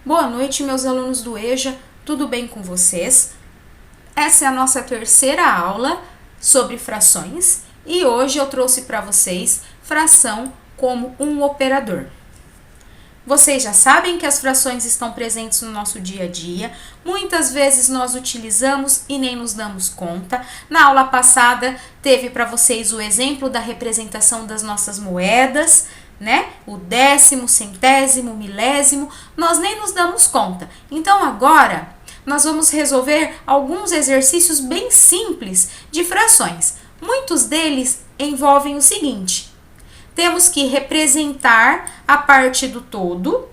Boa noite, meus alunos do EJA, tudo bem com vocês? Essa é a nossa terceira aula sobre frações e hoje eu trouxe para vocês fração como um operador. Vocês já sabem que as frações estão presentes no nosso dia a dia, muitas vezes nós utilizamos e nem nos damos conta. Na aula passada teve para vocês o exemplo da representação das nossas moedas, né? O décimo, centésimo, milésimo, nós nem nos damos conta. Então agora nós vamos resolver alguns exercícios bem simples de frações. Muitos deles envolvem o seguinte: temos que representar a parte do todo,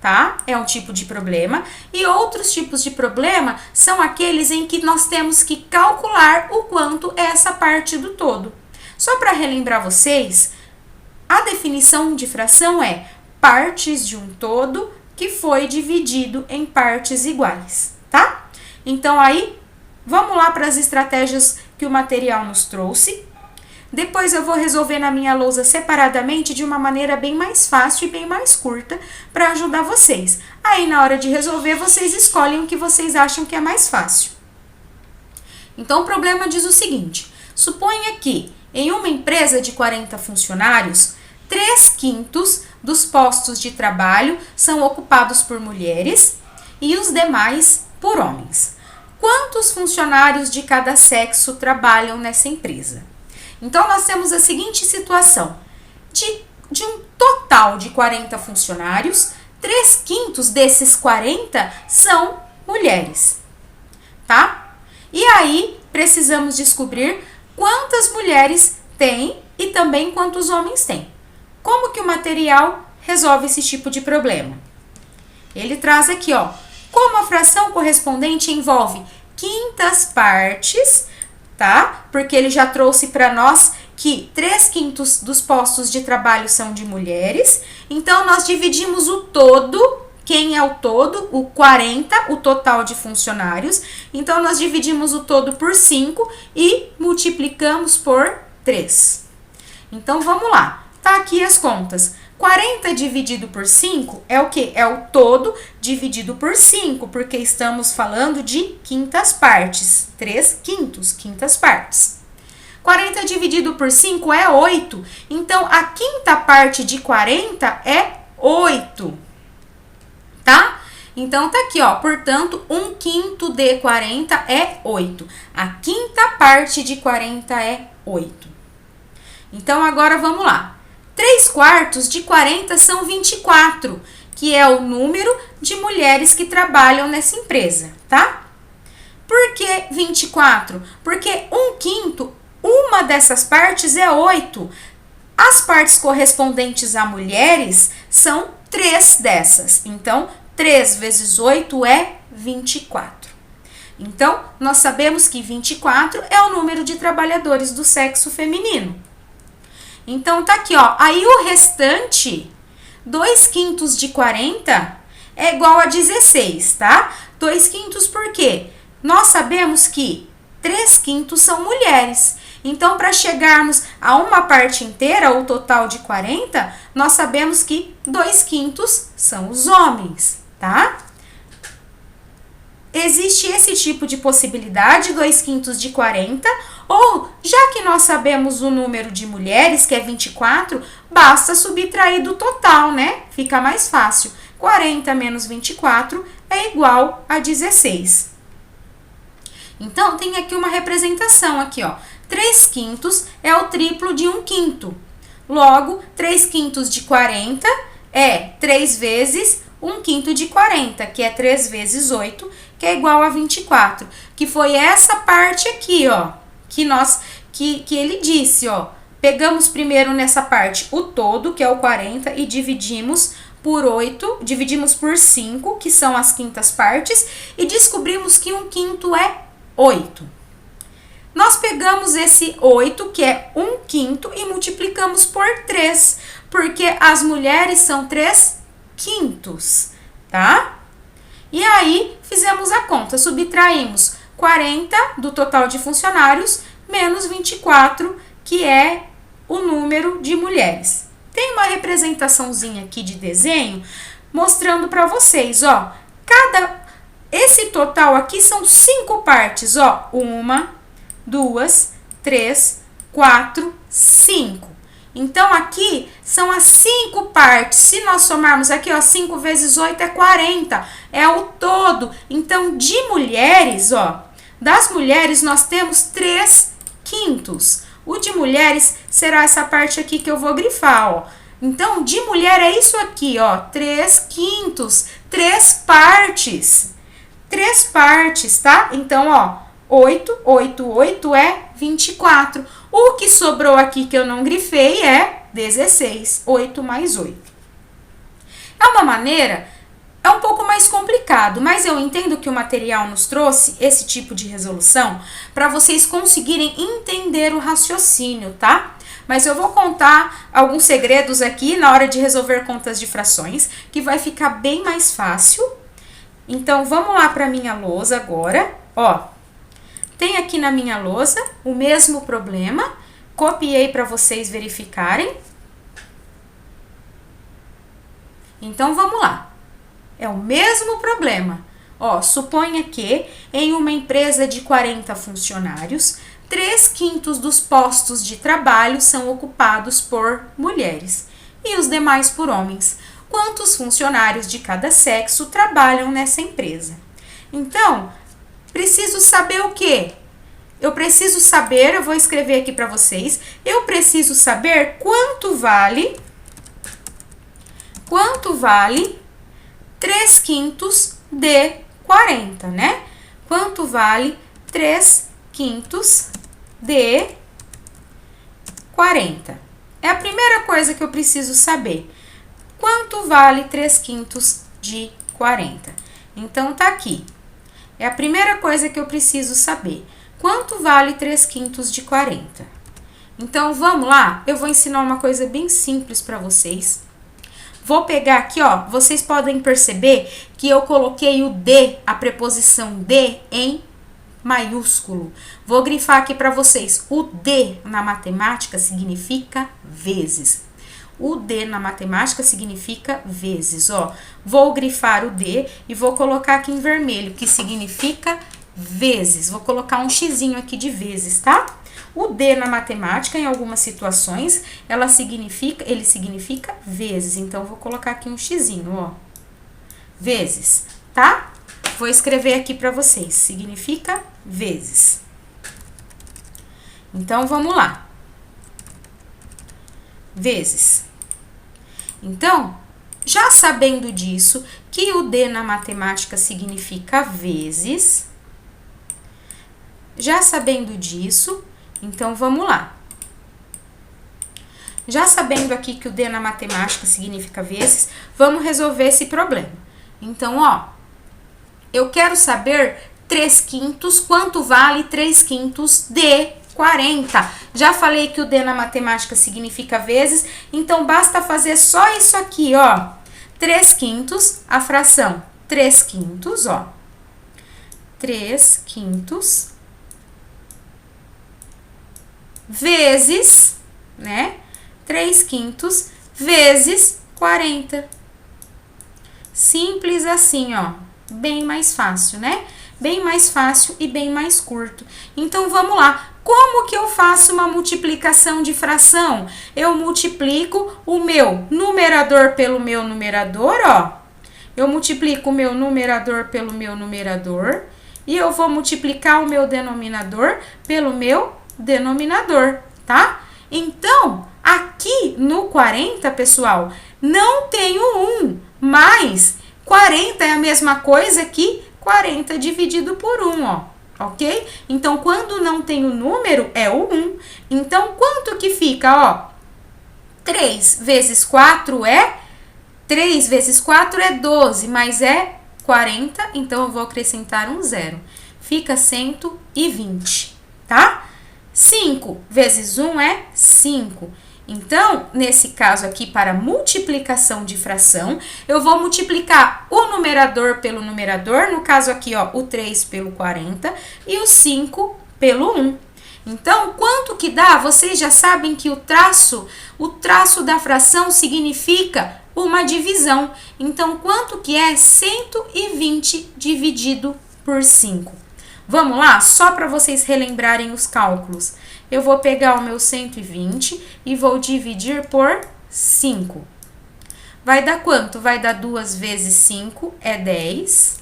tá? É um tipo de problema. E outros tipos de problema são aqueles em que nós temos que calcular o quanto é essa parte do todo. Só para relembrar vocês, a definição de fração é partes de um todo que foi dividido em partes iguais, tá? Então aí, vamos lá para as estratégias que o material nos trouxe. Depois eu vou resolver na minha lousa separadamente de uma maneira bem mais fácil e bem mais curta para ajudar vocês. Aí na hora de resolver, vocês escolhem o que vocês acham que é mais fácil. Então o problema diz o seguinte: suponha que em uma empresa de 40 funcionários, 3/5 dos postos de trabalho são ocupados por mulheres e os demais por homens. Quantos funcionários de cada sexo trabalham nessa empresa? Então, nós temos a seguinte situação: de um total de 40 funcionários, 3/5 desses 40 são mulheres, tá? E aí, precisamos descobrir quantas mulheres tem e também quantos homens tem. Como que o material resolve esse tipo de problema? Ele traz aqui, ó, como a fração correspondente envolve quintas partes, tá? Porque ele já trouxe para nós que 3/5 dos postos de trabalho são de mulheres. Então, nós dividimos o todo. Quem é o todo? O 40, o total de funcionários. Então, nós dividimos o todo por 5 e multiplicamos por 3. Então, vamos lá. Tá aqui as contas. 40 dividido por 5 é o quê? É o todo dividido por 5, porque estamos falando de quintas partes. 3/5, quintas partes. 40 dividido por 5 é 8. Então, a quinta parte de 40 é 8. Tá? Então, tá aqui, ó. Portanto, 1/5 de 40 é 8. A quinta parte de 40 é 8. Então, agora vamos lá. 3/4 de 40 são 24, que é o número de mulheres que trabalham nessa empresa, tá? Por que 24? Porque 1/5, uma dessas partes é 8. As partes correspondentes a mulheres são 3 dessas. Então, 3 vezes 8 é 24. Então, nós sabemos que 24 é o número de trabalhadores do sexo feminino. Então, tá aqui, ó. Aí, o restante, 2/5 de 40 é igual a 16, tá? 2/5 por quê? Nós sabemos que 3/5 são mulheres. Então, para chegarmos a uma parte inteira, o total de 40, nós sabemos que 2/5 são os homens, tá? Existe esse tipo de possibilidade, 2/5 de 40, ou, já que nós sabemos o número de mulheres, que é 24, basta subtrair do total, né? Fica mais fácil. 40 menos 24 é igual a 16. Então, tem aqui uma representação aqui, ó. 3/5 é o triplo de 1/5. Logo, 3/5 de 40 é 3 vezes 1/5 de 40, que é 3 vezes 8, que é igual a 24. Que foi essa parte aqui, ó, que ele disse, ó. Pegamos primeiro nessa parte o todo, que é o 40, e dividimos por 8, dividimos por 5, que são as quintas partes, e descobrimos que 1/5 é 8. Nós pegamos esse 8, que é 1/5, e multiplicamos por 3, porque as mulheres são 3/5, tá? E aí, fizemos a conta, subtraímos 40 do total de funcionários, menos 24, que é o número de mulheres. Tem uma representaçãozinha aqui de desenho mostrando para vocês, ó. Esse total aqui são 5 partes, ó. 1, 2, 3, 4, 5. Então, aqui são as 5 partes. Se nós somarmos aqui, ó, 5 vezes 8 é 40. É o todo. Então, de mulheres, ó, das mulheres nós temos 3/5. O de mulheres será essa parte aqui que eu vou grifar, ó. Então, de mulher é isso aqui, ó, 3/5. 3 partes. 3 partes, tá? Então, ó, 8 é 24. O que sobrou aqui que eu não grifei é 16. 8 mais 8. É uma maneira, é um pouco mais complicado, mas eu entendo que o material nos trouxe esse tipo de resolução para vocês conseguirem entender o raciocínio, tá? Mas eu vou contar alguns segredos aqui na hora de resolver contas de frações, que vai ficar bem mais fácil. Então, vamos lá para a minha lousa agora, ó. Tem aqui na minha lousa o mesmo problema, copiei para vocês verificarem. Então, vamos lá. É o mesmo problema. Ó, suponha que em uma empresa de 40 funcionários, 3/5 dos postos de trabalho são ocupados por mulheres e os demais por homens. Quantos funcionários de cada sexo trabalham nessa empresa? Então, preciso saber o quê? Eu preciso saber, eu vou escrever aqui para vocês, eu preciso saber quanto vale 3/5 de 40, né? Quanto vale 3/5 de 40? É a primeira coisa que eu preciso saber. Quanto vale 3/5 de 40? Então, tá aqui. É a primeira coisa que eu preciso saber. Quanto vale 3/5 de 40? Então, vamos lá. Eu vou ensinar uma coisa bem simples para vocês. Vou pegar aqui, ó. Vocês podem perceber que eu coloquei o de, a preposição de, em maiúsculo. Vou grifar aqui para vocês. O de na matemática significa vezes. O D na matemática significa vezes, ó. Vou grifar o D e vou colocar aqui em vermelho, que significa vezes. Vou colocar um xizinho aqui de vezes, tá? O D na matemática, em algumas situações, ele significa vezes. Então, vou colocar aqui um xizinho, ó. Vezes, tá? Vou escrever aqui para vocês. Significa vezes. Então, vamos lá. Vezes. Então, já sabendo disso, que o D na matemática significa vezes, já sabendo disso, então vamos lá. Já sabendo aqui que o D na matemática significa vezes, vamos resolver esse problema. Então, ó, eu quero saber 3/5, quanto vale 3/5 de 40. Já falei que o D na matemática significa vezes, então basta fazer só isso aqui, ó. 3/5, a fração 3/5, ó. 3/5 vezes, né? 3/5 vezes 40. Simples assim, ó. Bem mais fácil, né? Bem mais fácil e bem mais curto. Então, vamos lá. Como que eu faço uma multiplicação de fração? Eu multiplico o meu numerador pelo meu numerador, ó. Eu multiplico o meu numerador pelo meu numerador. E eu vou multiplicar o meu denominador pelo meu denominador, tá? Então, aqui no 40, pessoal, não tem o 1, mas 40 é a mesma coisa que 40 dividido por 1, ó. Ok? Então, quando não tem o número, é o 1. Então, quanto que fica, ó? 3 vezes 4 é... 3 vezes 4 é 12, mas é 40, então eu vou acrescentar um zero. Fica 120, tá? 5 vezes 1 é 5. Então, nesse caso aqui, para multiplicação de fração, eu vou multiplicar o numerador pelo numerador, no caso aqui, ó, o 3 pelo 40 e o 5 pelo 1. Então, quanto que dá? Vocês já sabem que o traço da fração significa uma divisão. Então, quanto que é 120 dividido por 5? Vamos lá? Só para vocês relembrarem os cálculos. Eu vou pegar o meu 120 e vou dividir por 5. Vai dar quanto? Vai dar 2 vezes 5 é 10.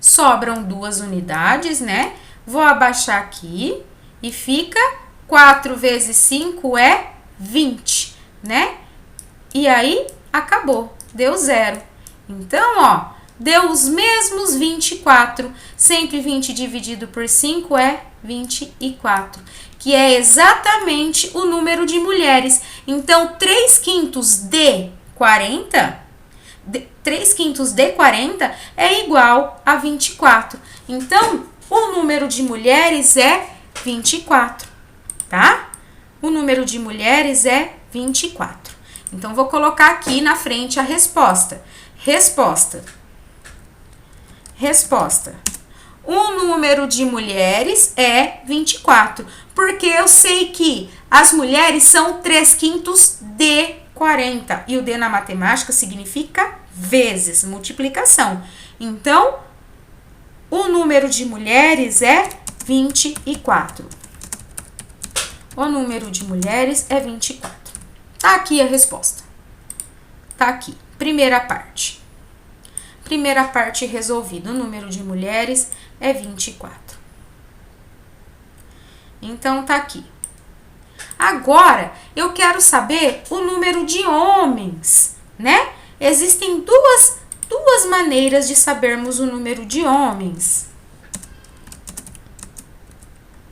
Sobram 2 unidades, né? Vou abaixar aqui e fica 4 vezes 5 é 20, né? E aí, acabou. Deu 0. Então, ó, deu os mesmos 24. 120 dividido por 5 é 24, que é exatamente o número de mulheres. Então, 3/5 de 40, 3/5 de 40 é igual a 24. Então, o número de mulheres é 24, tá? O número de mulheres é 24. Então, vou colocar aqui na frente a resposta. Resposta. O número de mulheres é 24, porque eu sei que as mulheres são 3/5 de 40. E o D na matemática significa vezes, multiplicação. Então, o número de mulheres é 24. O número de mulheres é 24. Tá aqui a resposta. Tá aqui. Primeira parte. Primeira parte resolvida. O número de mulheres é 24. Então, tá aqui. Agora, eu quero saber o número de homens, né? Existem duas maneiras de sabermos o número de homens.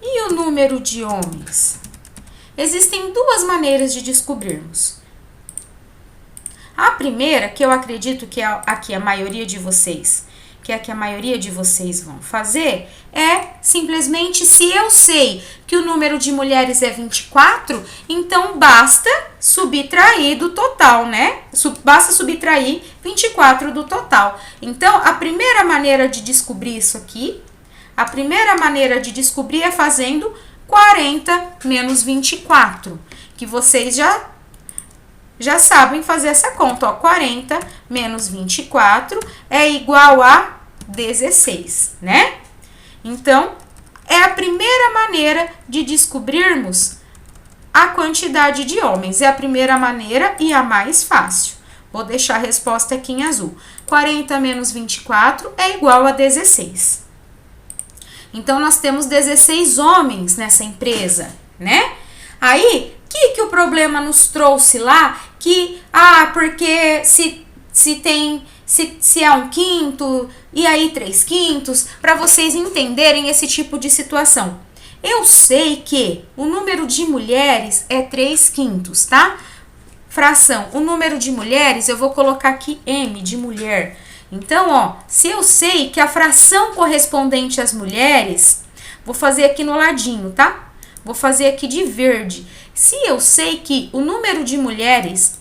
E o número de homens? Existem 2 maneiras de descobrirmos. A primeira, que eu acredito que é a que a maioria de vocês, vão fazer, é simplesmente, se eu sei que o número de mulheres é 24, então basta subtrair do total, né? Basta subtrair 24 do total. Então, a primeira maneira de descobrir isso aqui, é fazendo 40 menos 24, que vocês já sabem fazer essa conta, ó. 40 menos 24 é igual a 16, né? Então, é a primeira maneira de descobrirmos a quantidade de homens. É a primeira maneira e a mais fácil. Vou deixar a resposta aqui em azul. 40 menos 24 é igual a 16. Então, nós temos 16 homens nessa empresa, né? Aí, o que o problema nos trouxe lá? Porque se é 1/5 e aí 3/5, para vocês entenderem esse tipo de situação. Eu sei que o número de mulheres é 3/5, tá? Fração, o número de mulheres, eu vou colocar aqui M de mulher. Então, ó, se eu sei que a fração correspondente às mulheres, vou fazer aqui no ladinho, tá? Vou fazer aqui de verde. Se eu sei que o número de mulheres,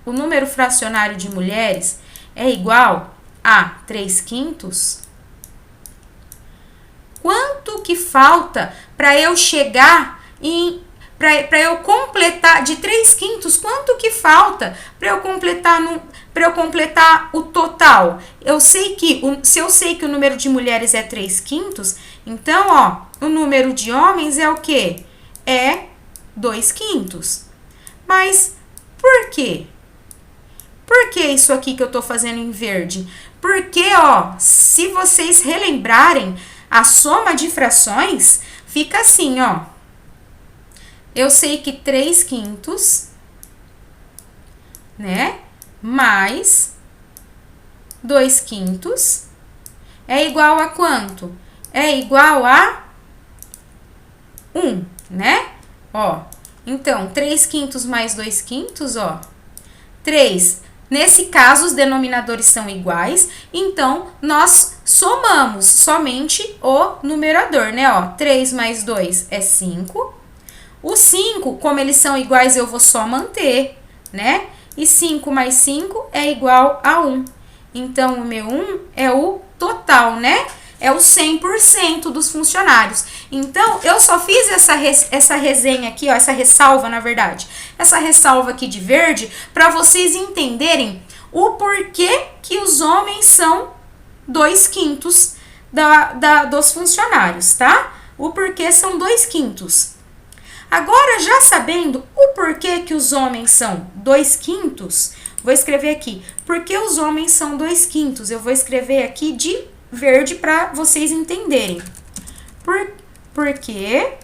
o número fracionário de mulheres é igual a 3/5, quanto que falta para eu chegar para eu completar de 3/5, quanto que falta para eu completar o total? Se eu sei que o número de mulheres é 3/5, então, ó, o número de homens é o quê? É 2/5. Mas por quê? Por que isso aqui que eu tô fazendo em verde? Porque, ó, se vocês relembrarem, a soma de frações fica assim, ó. Eu sei que 3/5, né, mais 2/5 é igual a quanto? É igual a 1, né? Ó, então, 3/5 mais 2/5, ó, 3. Nesse caso, os denominadores são iguais, então, nós somamos somente o numerador, né? Ó, 3 mais 2 é 5. O 5, como eles são iguais, eu vou só manter, né? E 5 mais 5 é igual a 1. Então, o meu 1 é o total, né? é o 100% dos funcionários. Então, eu só fiz essa resenha aqui, ó, essa ressalva, na verdade. Essa ressalva aqui de verde, para vocês entenderem o porquê que os homens são 2/5 dos funcionários, tá? O porquê são 2/5. Agora, já sabendo o porquê que os homens são 2/5, vou escrever aqui, porque os homens são 2/5, eu vou escrever aqui de verde para vocês entenderem. Porque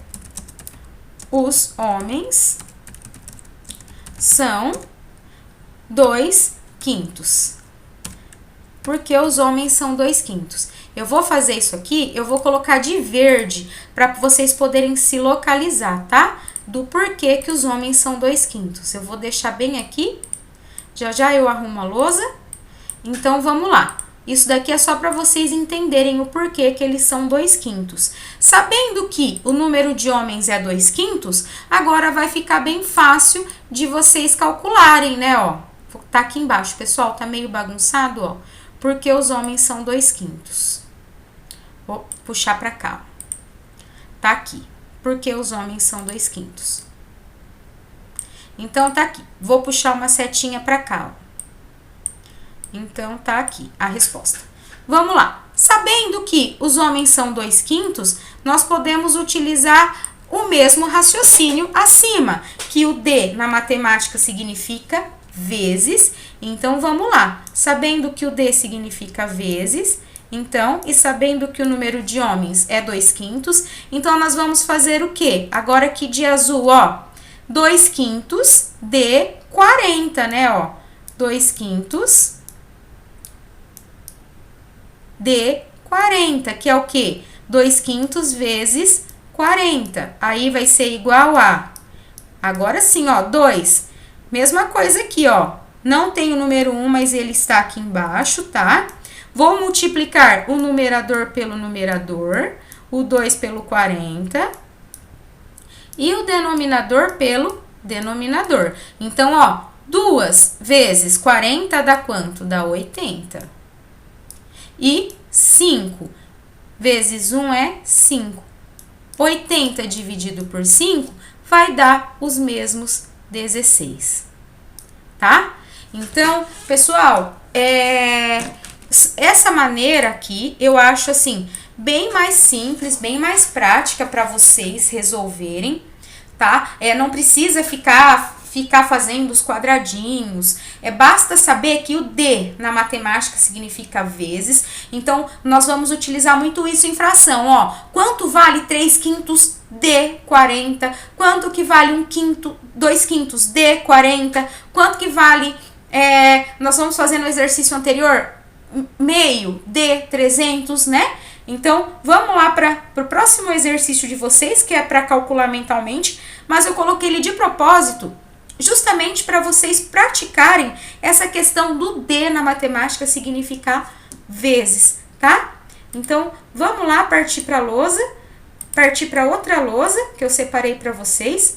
os homens são 2/5. Porque os homens são 2/5. Eu vou fazer isso aqui, eu vou colocar de verde para vocês poderem se localizar, tá? Do porquê que os homens são 2/5. Eu vou deixar bem aqui. Já já eu arrumo a lousa. Então, vamos lá. Isso daqui é só para vocês entenderem o porquê que eles são 2/5. Sabendo que o número de homens é 2/5, agora vai ficar bem fácil de vocês calcularem, né, ó. Tá aqui embaixo, pessoal, tá meio bagunçado, ó. Porque os homens são 2/5. Vou puxar para cá. Tá aqui. Porque os homens são 2/5. Então, tá aqui. Vou puxar uma setinha para cá, ó. Então, tá aqui a resposta. Vamos lá. Sabendo que os homens são 2/5, nós podemos utilizar o mesmo raciocínio acima, que o D na matemática significa vezes. Então, vamos lá. Sabendo que o D significa vezes, então, e sabendo que o número de homens é 2/5, então nós vamos fazer o quê? Agora aqui de azul, ó, 2/5 de 40, né, ó, 2/5 de 40, que é o quê? 2/5 vezes 40. Aí vai ser igual a, agora sim, ó, 2. Mesma coisa aqui, ó. Não tem o número 1, mas ele está aqui embaixo, tá? Vou multiplicar o numerador pelo numerador, o 2 pelo 40 e o denominador pelo denominador. Então, ó, 2 vezes 40 dá quanto? Dá 80. E 5 vezes 1 é 5. 80 dividido por 5 vai dar os mesmos 16, tá? Então, pessoal, essa maneira aqui, eu acho assim, bem mais simples, bem mais prática para vocês resolverem, tá? Não precisa ficar fazendo os quadradinhos, basta saber que o D na matemática significa vezes, então nós vamos utilizar muito isso em fração, ó, quanto vale 3/5 de 40, quanto que vale 2/5 de 40, quanto que vale, nós vamos fazer no exercício anterior, meio de 300, né? Então, vamos lá para o próximo exercício de vocês, que é para calcular mentalmente, mas eu coloquei ele de propósito, justamente para vocês praticarem essa questão do D na matemática significar vezes, tá? Então, vamos lá partir para a lousa, partir para outra lousa que eu separei para vocês,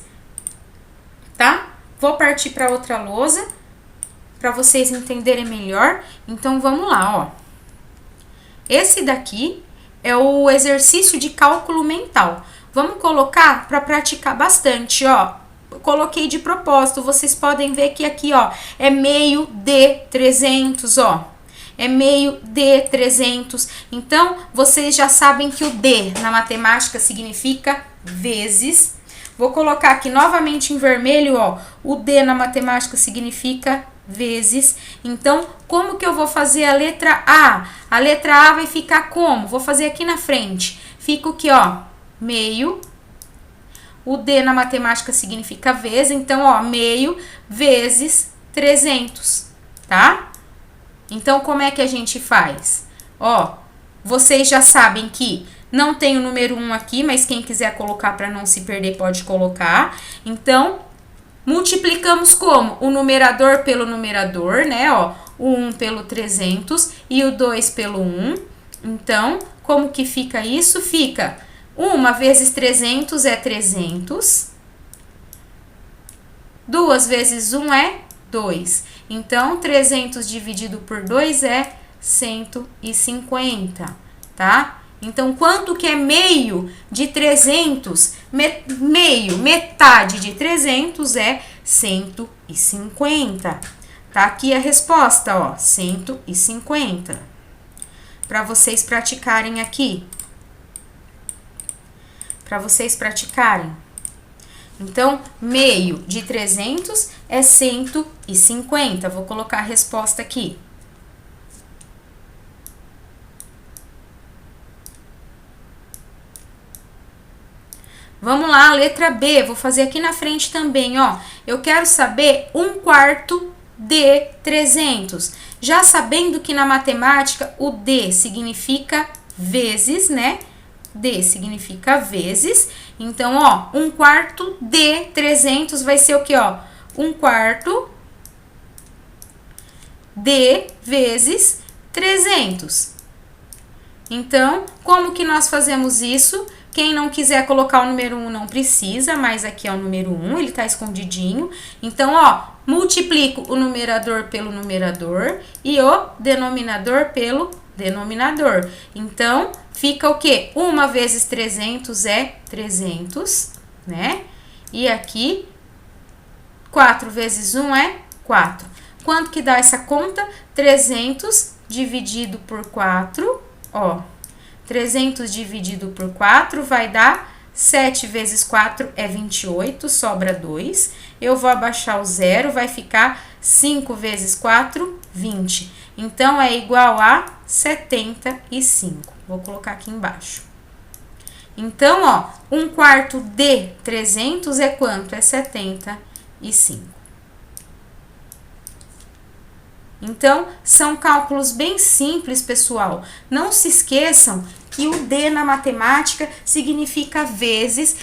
tá? Vou partir para outra lousa para vocês entenderem melhor. Então, vamos lá, ó. Esse daqui é o exercício de cálculo mental. Vamos colocar para praticar bastante, ó. Eu coloquei de propósito, vocês podem ver que aqui, ó, é meio de 300, ó. É meio de 300. Então, vocês já sabem que o D na matemática significa vezes. Vou colocar aqui novamente em vermelho, ó. O D na matemática significa vezes. Então, como que eu vou fazer a letra A? A letra A vai ficar como? Vou fazer aqui na frente. Fica aqui, ó, meio. O D na matemática significa vezes, então, ó, meio vezes 300, tá? Então, como é que a gente faz? Ó, vocês já sabem que não tem o número 1 aqui, mas quem quiser colocar para não se perder pode colocar. Então, multiplicamos como? O numerador pelo numerador, né, ó, o 1 pelo 300 e o 2 pelo 1. Então, como que fica isso? Fica 1 vezes 300 é 300. 2 vezes 1 é 2. Então, 300 dividido por 2 é 150, tá? Então, quanto que é meio de 300? Metade de 300 é 150. Tá aqui a resposta, ó, 150. Para vocês praticarem aqui. Para vocês praticarem. Então, meio de 300 é 150. Vou colocar a resposta aqui. Vamos lá, letra B. Vou fazer aqui na frente também, ó. Eu quero saber 1/4 de 300. Já sabendo que na matemática o D significa vezes, né? D significa vezes. Então, ó, 1/4 de 300 vai ser o que, ó? 1/4 de vezes 300. Então, como que nós fazemos isso? Quem não quiser colocar o número 1 não precisa, mas aqui é o número 1, ele tá escondidinho. Então, ó, multiplico o numerador pelo numerador e o denominador pelo denominador. Então, fica o quê? 1 vezes 300 é 300, né? E aqui, 4 vezes 1 é 4. Quanto que dá essa conta? 300 dividido por 4, ó. 300 dividido por 4 vai dar 7 vezes 4 é 28, sobra 2. Eu vou abaixar o zero, vai ficar 5 vezes 4, 20. Então, é igual a 75. Vou colocar aqui embaixo. Então, ó, 1/4 de 300 é quanto? É 75. Então, são cálculos bem simples, pessoal. Não se esqueçam que o D na matemática significa vezes,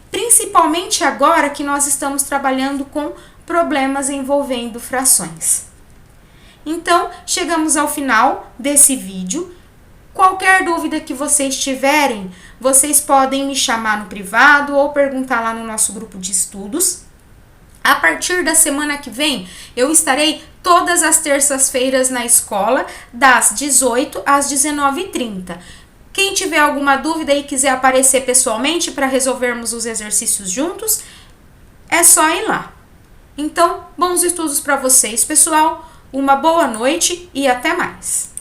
principalmente agora que nós estamos trabalhando com problemas envolvendo frações. Então, chegamos ao final desse vídeo. Qualquer dúvida que vocês tiverem, vocês podem me chamar no privado ou perguntar lá no nosso grupo de estudos. A partir da semana que vem, eu estarei todas as terças-feiras na escola, das 18 às 19h30. Quem tiver alguma dúvida e quiser aparecer pessoalmente para resolvermos os exercícios juntos, é só ir lá. Então, bons estudos para vocês, pessoal. Uma boa noite e até mais!